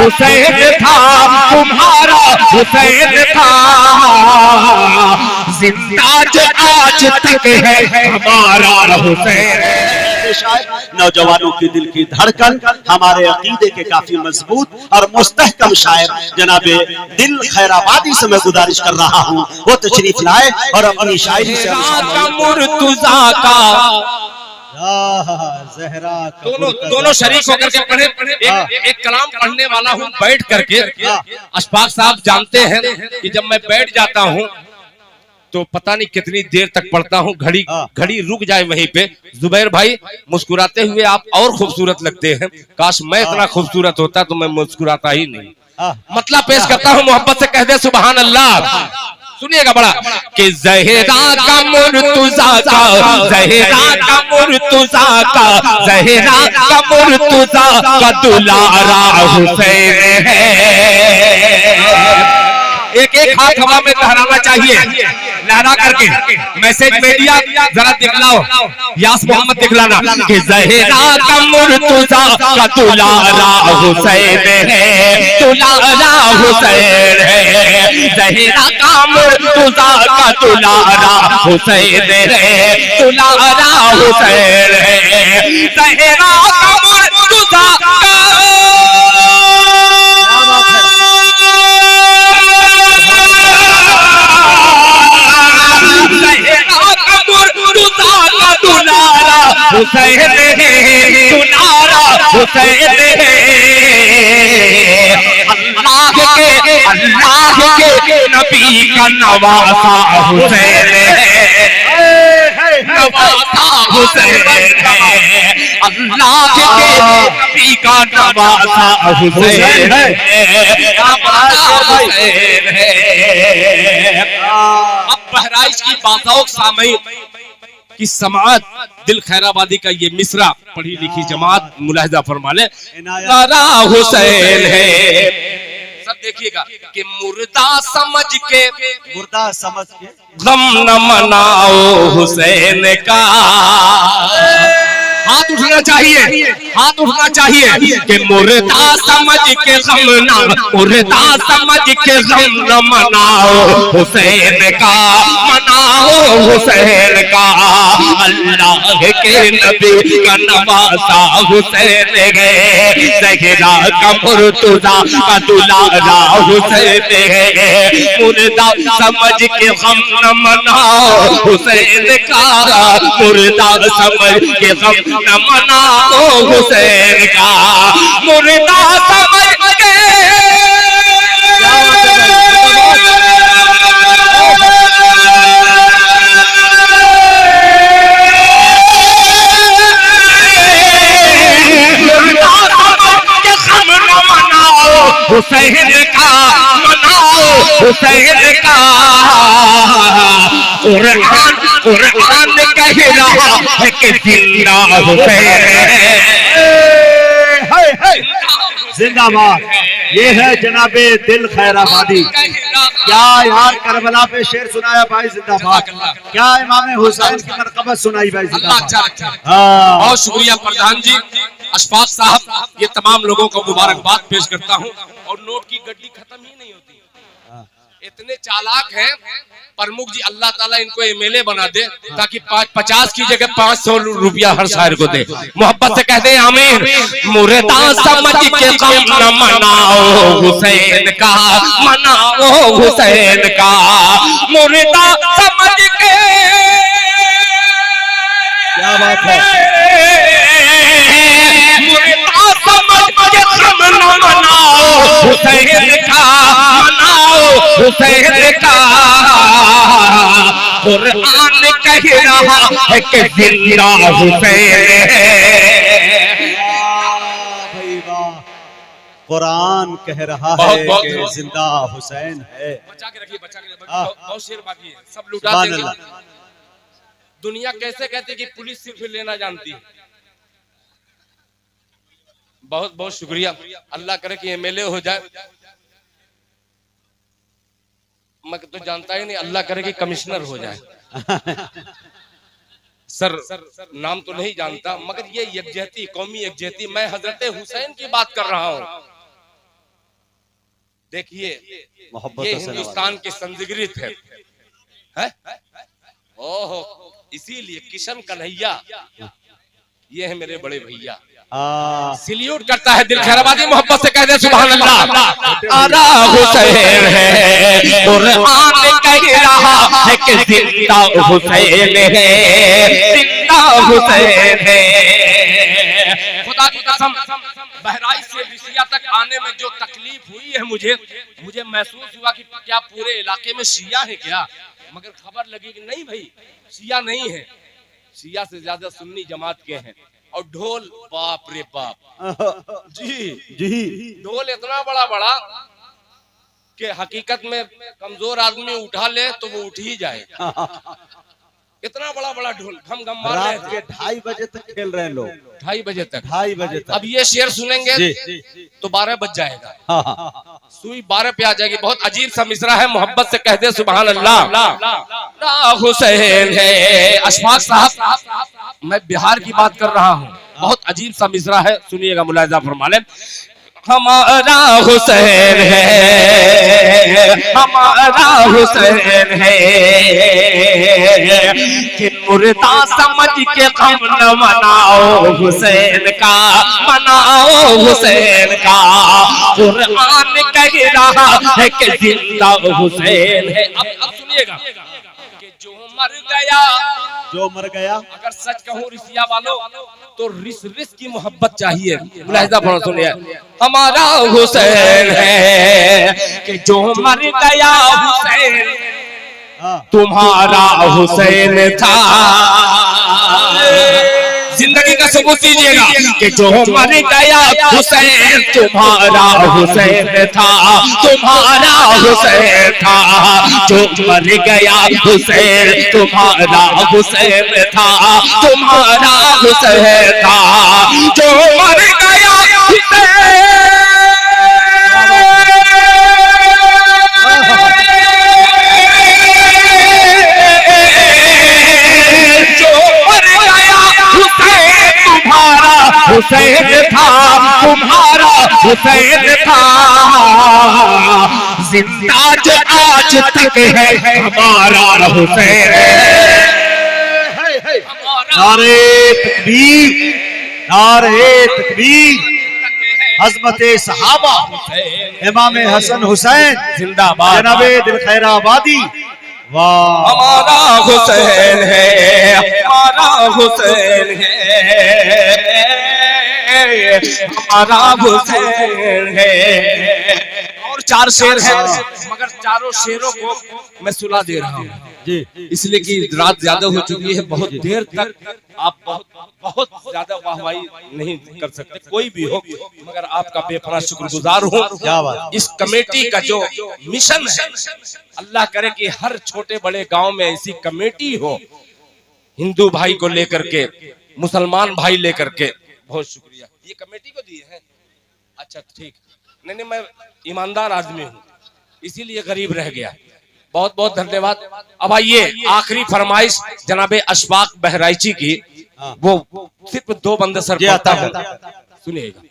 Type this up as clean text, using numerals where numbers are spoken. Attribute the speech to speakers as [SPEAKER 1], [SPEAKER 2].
[SPEAKER 1] हुसैन था, तुम्हारा हुसैन था, जिंदा जो आज तक है हमारा हुसैन।
[SPEAKER 2] नौजवानों की दिल की धड़कन, हमारे अकीदे के काफी मजबूत और मुस्तहकम शायर जनाबे दिल खैराबादी से मैं गुजारिश कर रहा हूँ वो तशरीफ लाए और अपनी शायरी से
[SPEAKER 1] मुर्तजा का
[SPEAKER 3] दोनों शरीक होकर के पढ़े। एक कलाम पढ़ने वाला हूँ बैठ करके। अशफाक साहब जानते हैं कि जब मैं बैठ जाता हूँ तो पता नहीं कितनी देर तक पढ़ता हूँ, घड़ी रुक जाए वहीं पे। जुबैर भाई मुस्कुराते हुए आप और खूबसूरत लगते हैं, काश मैं इतना खूबसूरत होता तो मैं मुस्कुराता ही नहीं। मतलब पेश करता हूँ, मोहब्बत से कह दे सुभान अल्लाह। सुनिएगा बड़ा कि ज़हरा का मुर्तज़ा का, ज़हरा का मुर्तज़ा का, ज़हरा का मुर्तज़ा का दुलारा हुसैन है। एक एक हाथ हवा में लहराना चाहिए, लहरा करके मैसेज मीडिया जरा दिखलाओ, यास मोहम्मद दिखलाना कि ज़हरा का मुर्तज़ा का दुलारा हुसैन है, दुलारा हुसैन है। ज़हरा का मुर्तज़ा का दुलारा हुसैन है, दुलारा हुसैन है। ज़हरा का मुर्तज़ा का हुसैन है, दुलारा हुसैन है। अल्लाह के नबी का नवासा हुसैन है, नवासा हुसैन है। अल्लाह के नबी का नवासा हुसैन है, नवासा हुसैन है। अब बहराइच की बाज़ौक़ सामईन की समाअत दिल खैराबादी का ये मिसरा पढ़ी लिखी जमात मुलाहिजा फरमा ले। नारा हुसैन है। सब देखिएगा कि मुर्दा समझ के गम न मनाओ हुसैन का। हाथ उठना चाहिए, हाथ उठना चाहिए कि मुर्दा समझ के गम न, मुर्दा समझ के गम न मनाओ हुसैन का, मनाओ हुसैन का। अल्लाह के नबी का नवासा हुसैन है, ज़हरा का मुर्तज़ा का दुलारा हुसैन है। मुर्दा समझ के गम न मनाओ हुसैन का, मुर्दा समझ के गम न मनाओ हुसैन का। मुर्दा समझ के हुसैन का, मनाओ हुसैन का। कुरान कुरान कह रहा है कि जिंदा हुसैन है।
[SPEAKER 2] जिंदाबाद। ये है जनाबे दिल खैराबादी। क्या यार करबला पे शेर सुनाया भाई, जिंदाबाद। क्या इमाम हुसैन की मरकबत सुनाई भाई, जिंदाबाद।
[SPEAKER 3] बहुत शुक्रिया प्रधान जी, अशफाक साहब, ये तमाम लोगों को मुबारकबाद पेश करता हूँ। और नोट की गड्डी खत्म ही नहीं होती, इतने चालाक हैं प्रमुख जी। अल्लाह ताला इनको एमएलए बना दे ताकि 50 की जगह 500 रुपया हर शायर को दे। मोहब्बत से कहते हैं आमीन। मुर्दा समझ के गम न मनाओ हुसैन का, मनाओ हुसैन का। मुर्दा समझ के,
[SPEAKER 2] क्या बात है,
[SPEAKER 3] मुर्दा समझ के गम न मनाओ हुसैन का, मनाओ हुसैन का। कुरान कह रहा है कि जिंदा हुसैन है।
[SPEAKER 2] कुरान कह रहा है कि जिंदा हुसैन है।
[SPEAKER 3] बचा के रखिए, बचा के रखिए, बहुत शेर बाकी है, सब लुटा देंगे। दुनिया कैसे कहती है कि पुलिस सिर्फ लेना जानती है। बहुत बहुत शुक्रिया, अल्लाह करे कि एमएलए हो जाए। मैं तो जानता ही नहीं, अल्लाह करे कि कमिश्नर हो जाए। सर नाम तो नहीं जानता, मगर ये यकजहती, कौमी यकजहती, मैं हजरत हुसैन की बात कर रहा हूँ। देखिए
[SPEAKER 2] मोहब्बत
[SPEAKER 3] ये
[SPEAKER 2] से
[SPEAKER 3] हिंदुस्तान की संस्कृत है? ओहो, इसीलिए किशन कन्हैया ये है मेरे बड़े भैया। सल्यूट करता है दिल खैराबादी, मोहब्बत से कह दे सुभान अल्लाह। आला हुसैन है, कुरान कह रहा है कि जिंदा हुसैन है, जिंदा हुसैन है। खुदा की कसम, बहराइच से रिसिया तक आने में जो तकलीफ हुई है मुझे महसूस हुआ कि क्या पूरे इलाके में शिया है क्या, मगर खबर लगी कि नहीं भाई, शिया नहीं है, शिया से ज्यादा सुन्नी जमात के हैं। और ढोल, बाप रे बाप, जी ढोल इतना बड़ा बड़ा कि हकीकत में कमजोर आदमी उठा ले तो वो उठ ही जाए, इतना बड़ा बड़ा ढोल घम घम मार रहे थे।
[SPEAKER 2] 2:30 बजे तक खेल रहे हैं लोग,
[SPEAKER 3] 2:30 बजे तक।
[SPEAKER 2] 2:30 बजे तक।
[SPEAKER 3] अब ये शेर सुनेंगे तो 12 बज जाएगा, सुई 12 पे आ जाएगी। बहुत अजीब सा मिसरा है, मोहब्बत से कह दे सुभान अल्लाह। हुसैन है। अशफाक साहब, मैं बिहार की बात कर रहा हूँ, बहुत अजीब सा मिसरा है, सुनिएगा, मुलाहिजा फरमा लें। हमारा हुसैन है, हमारा हुसैन है, कि मुर्दा समझ के गम न मनाओ हुसैन का, मनाओ हुसैन का। कुरान कह रहा है कि जिंदा हुसैन है। अब सुनिएगा कि जो मर गया, अगर सच कहूँ रिसिया वालों तो रिस की मोहब्बत चाहिए। मुलाहिजा फरमा सुनिए। हमारा हुसैन है कि जो मर गया हुसैन, तुम्हारा हुसैन था। जिंदगी का सबूत दीजिएगा कि जो मर गया हुसैन, तुम्हारा हुसैन था, तुम्हारा हुसैन था। जो मर गया हुसैन, तुम्हारा हुसैन था, तुम्हारा हुसैन था। जो मर गया हुसैन, हुसैन था, तुम्हारा हुसैन था। जिंदा जो आज तक है हमारा हुसैन है।
[SPEAKER 2] नारे तकबीर, नारे तकबीर। हज़रत सहाबा इमाम हसन हुसैन जिंदाबाद, जनाबे दिल खैराबादी। वाह,
[SPEAKER 3] हमारा हुसैन है, हमारा हुसैन है, हमारा हुसैन है। और 4 शेर हैं, मगर चारों शेरों को मैं सुना दे रहा हूँ जी, इसलिए कि रात ज्यादा हो चुकी है। बहुत देर तक आप बहुत ज्यादा वाहवाही नहीं कर सकते, कोई भी हो, मगर आपका बेपनाह शुक्रगुजार हूँ। इस कमेटी का जो मिशन है, अल्लाह करे कि हर छोटे बड़े गांव में ऐसी कमेटी हो, हिंदू भाई को लेकर के, मुसलमान भाई लेकर के। बहुत शुक्रिया, ये कमेटी को दिए हैं। अच्छा ठीक, नहीं, मैं ईमानदार आदमी हूँ, इसीलिए गरीब रह गया। बहुत बहुत धन्यवाद। अब आइए, आखिरी फरमाइश जनाबे अशफाक बहराइची की, वो सिर्फ 2 बंदे सर पढ़ता हूँ, सुनिएगा।